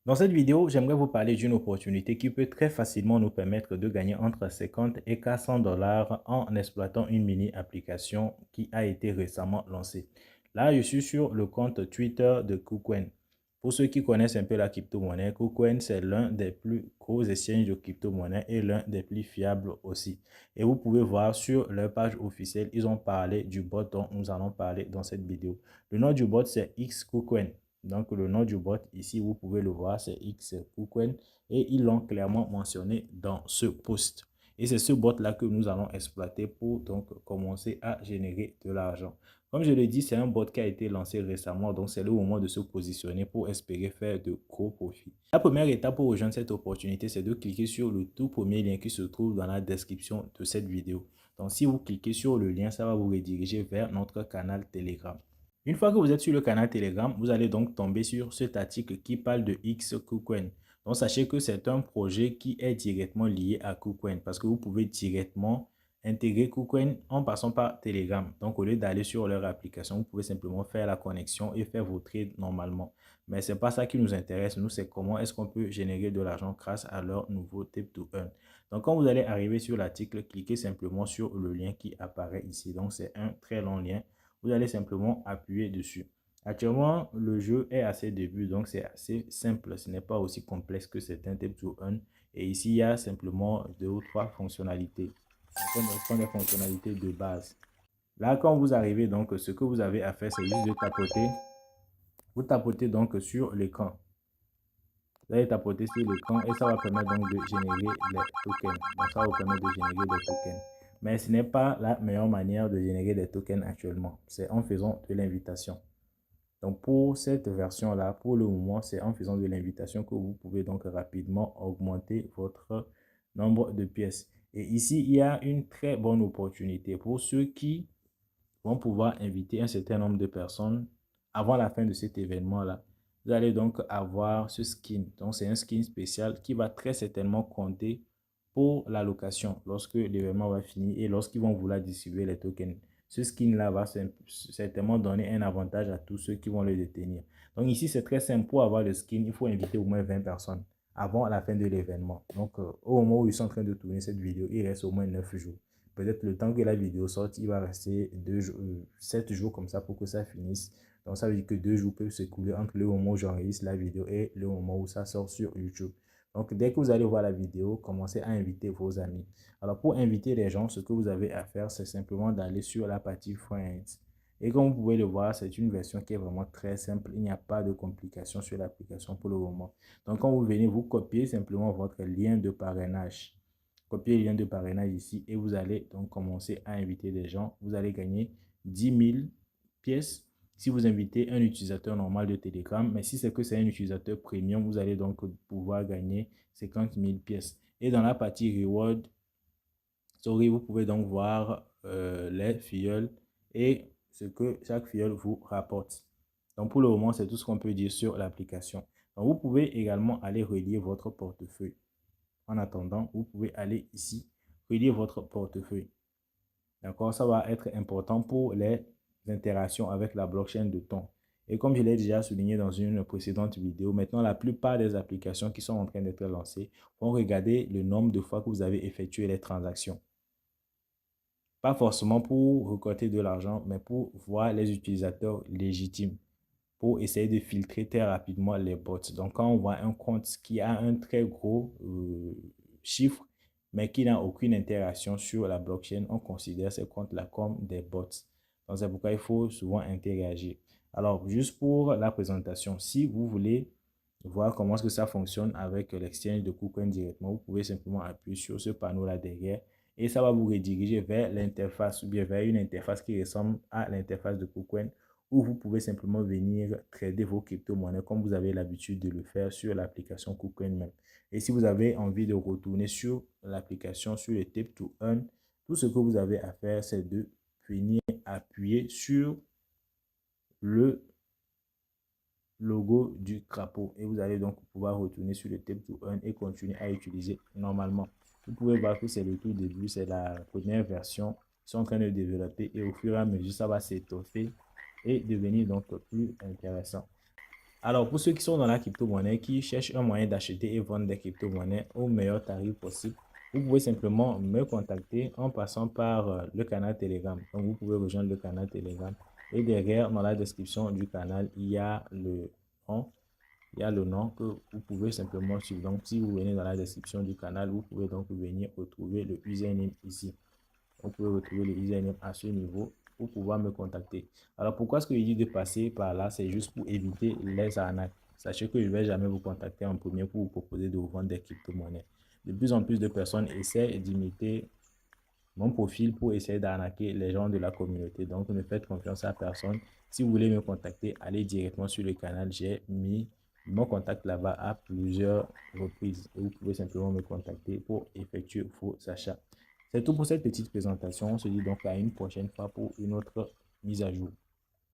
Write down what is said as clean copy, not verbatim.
Dans cette vidéo, j'aimerais vous parler d'une opportunité qui peut très facilement nous permettre de gagner entre 50 et 400 dollars en exploitant une mini application qui a été récemment lancée. Là, je suis sur le compte Twitter de KuCoin. Pour ceux qui connaissent un peu la crypto-monnaie, KuCoin, c'est l'un des plus gros exchanges de crypto-monnaie et l'un des plus fiables aussi. Et vous pouvez voir sur leur page officielle, ils ont parlé du bot dont nous allons parler dans cette vidéo. Le nom du bot, c'est XKuCoin. Donc, le nom du bot, ici, vous pouvez le voir, c'est XKuCoin et ils l'ont clairement mentionné dans ce post. Et c'est ce bot-là que nous allons exploiter pour donc commencer à générer de l'argent. Comme je l'ai dit, c'est un bot qui a été lancé récemment, donc c'est le moment de se positionner pour espérer faire de gros profits. La première étape pour rejoindre cette opportunité, c'est de cliquer sur le tout premier lien qui se trouve dans la description de cette vidéo. Donc, si vous cliquez sur le lien, ça va vous rediriger vers notre canal Telegram. Une fois que vous êtes sur le canal Telegram, vous allez donc tomber sur cet article qui parle de XKuCoin. Donc, sachez que c'est un projet qui est directement lié à KuCoin parce que vous pouvez directement intégrer KuCoin en passant par Telegram. Donc, au lieu d'aller sur leur application, vous pouvez simplement faire la connexion et faire vos trades normalement. Mais ce n'est pas ça qui nous intéresse. Nous, c'est comment est-ce qu'on peut générer de l'argent grâce à leur nouveau Tip to Earn. Donc, quand vous allez arriver sur l'article, cliquez simplement sur le lien qui apparaît ici. Donc, c'est un très long lien. Vous allez simplement appuyer dessus. Actuellement, le jeu est à ses débuts, donc c'est assez simple. Ce n'est pas aussi complexe que certains Tip to Earn. Et ici, il y a simplement 2 ou 3 fonctionnalités. Ce sont des fonctionnalités de base. Là, quand vous arrivez, donc, ce que vous avez à faire, c'est juste de tapoter. Vous tapotez donc sur l'écran. Vous allez tapoter sur l'écran et ça va permettre donc de générer les tokens. Donc, ça va vous permettre de générer des tokens. Mais ce n'est pas la meilleure manière de générer des tokens actuellement. C'est en faisant de l'invitation. Donc, pour cette version-là, pour le moment, c'est en faisant de l'invitation que vous pouvez donc rapidement augmenter votre nombre de pièces. Et ici, il y a une très bonne opportunité pour ceux qui vont pouvoir inviter un certain nombre de personnes avant la fin de cet événement-là. Vous allez donc avoir ce skin. Donc, c'est un skin spécial qui va très certainement compter pour la location lorsque l'événement va finir et lorsqu'ils vont vouloir distribuer les tokens. Ce skin-là va certainement donner un avantage à tous ceux qui vont le détenir. Donc, ici, c'est très simple. Pour avoir le skin, il faut inviter au moins 20 personnes avant la fin de l'événement. Donc, au moment où ils sont en train de tourner cette vidéo, il reste au moins 9 jours. Peut-être le temps que la vidéo sorte, il va rester 7 jours comme ça pour que ça finisse. Donc, ça veut dire que 2 jours peuvent s'écouler entre le moment où j'enregistre la vidéo et le moment où ça sort sur YouTube. Donc, dès que vous allez voir la vidéo, commencez à inviter vos amis. Alors, pour inviter les gens, ce que vous avez à faire, c'est simplement d'aller sur la partie Friends. Et comme vous pouvez le voir, c'est une version qui est vraiment très simple. Il n'y a pas de complications sur l'application pour le moment. Donc, quand vous venez, vous copiez simplement votre lien de parrainage. Copiez le lien de parrainage ici et vous allez donc commencer à inviter des gens. Vous allez gagner 10 000 pièces si vous invitez un utilisateur normal de Telegram. Mais si c'est que c'est un utilisateur premium, vous allez donc pouvoir gagner 50 000 pièces. Et dans la partie reward, vous pouvez donc voir les filleuls et ce que chaque filleul vous rapporte. Donc pour le moment, c'est tout ce qu'on peut dire sur l'application. Donc vous pouvez également aller relier votre portefeuille. En attendant, vous pouvez aller ici, relier votre portefeuille. D'accord? Ça va être important pour les interactions avec la blockchain de ton. Et comme je l'ai déjà souligné dans une précédente vidéo, maintenant la plupart des applications qui sont en train d'être lancées vont regarder le nombre de fois que vous avez effectué les transactions. Pas forcément pour récolter de l'argent, mais pour voir les utilisateurs légitimes, pour essayer de filtrer très rapidement les bots. Donc, quand on voit un compte qui a un très gros chiffre, mais qui n'a aucune interaction sur la blockchain, on considère ces comptes-là comme des bots. Donc, c'est pourquoi il faut souvent interagir. Alors, juste pour la présentation, si vous voulez voir comment est-ce que ça fonctionne avec l'exchange de KuCoin directement, vous pouvez simplement appuyer sur ce panneau-là derrière et ça va vous rediriger vers l'interface ou bien vers une interface qui ressemble à l'interface de KuCoin où vous pouvez simplement venir trader vos crypto-monnaies comme vous avez l'habitude de le faire sur l'application KuCoin même. Et si vous avez envie de retourner sur l'application, sur le Tip to Earn, tout ce que vous avez à faire, c'est de venir appuyer sur le logo du crapaud et vous allez donc pouvoir retourner sur le Tip to Earn et continuer à utiliser normalement. Vous pouvez voir que c'est le tout début, c'est la première version. Ils sont en train de développer et au fur et à mesure, ça va s'étoffer et devenir donc plus intéressant. Alors, pour ceux qui sont dans la crypto-monnaie, qui cherchent un moyen d'acheter et vendre des crypto-monnaies au meilleur tarif possible, vous pouvez simplement me contacter en passant par le canal Telegram. Donc, vous pouvez rejoindre le canal Telegram. Et derrière, dans la description du canal, il y a nom, il y a le nom que vous pouvez simplement suivre. Donc, si vous venez dans la description du canal, vous pouvez donc venir retrouver le username ici. Vous pouvez retrouver le username à ce niveau pour pouvoir me contacter. Alors, pourquoi est-ce que je dis de passer par là? C'est juste pour éviter les arnaques. Sachez que je ne vais jamais vous contacter en premier pour vous proposer de vous vendre des crypto-monnaies. De plus en plus de personnes essaient d'imiter mon profil pour essayer d'arnaquer les gens de la communauté. Donc, ne faites confiance à personne. Si vous voulez me contacter, allez directement sur le canal. J'ai mis mon contact là-bas à plusieurs reprises. Et vous pouvez simplement me contacter pour effectuer vos achats. C'est tout pour cette petite présentation. On se dit donc à une prochaine fois pour une autre mise à jour.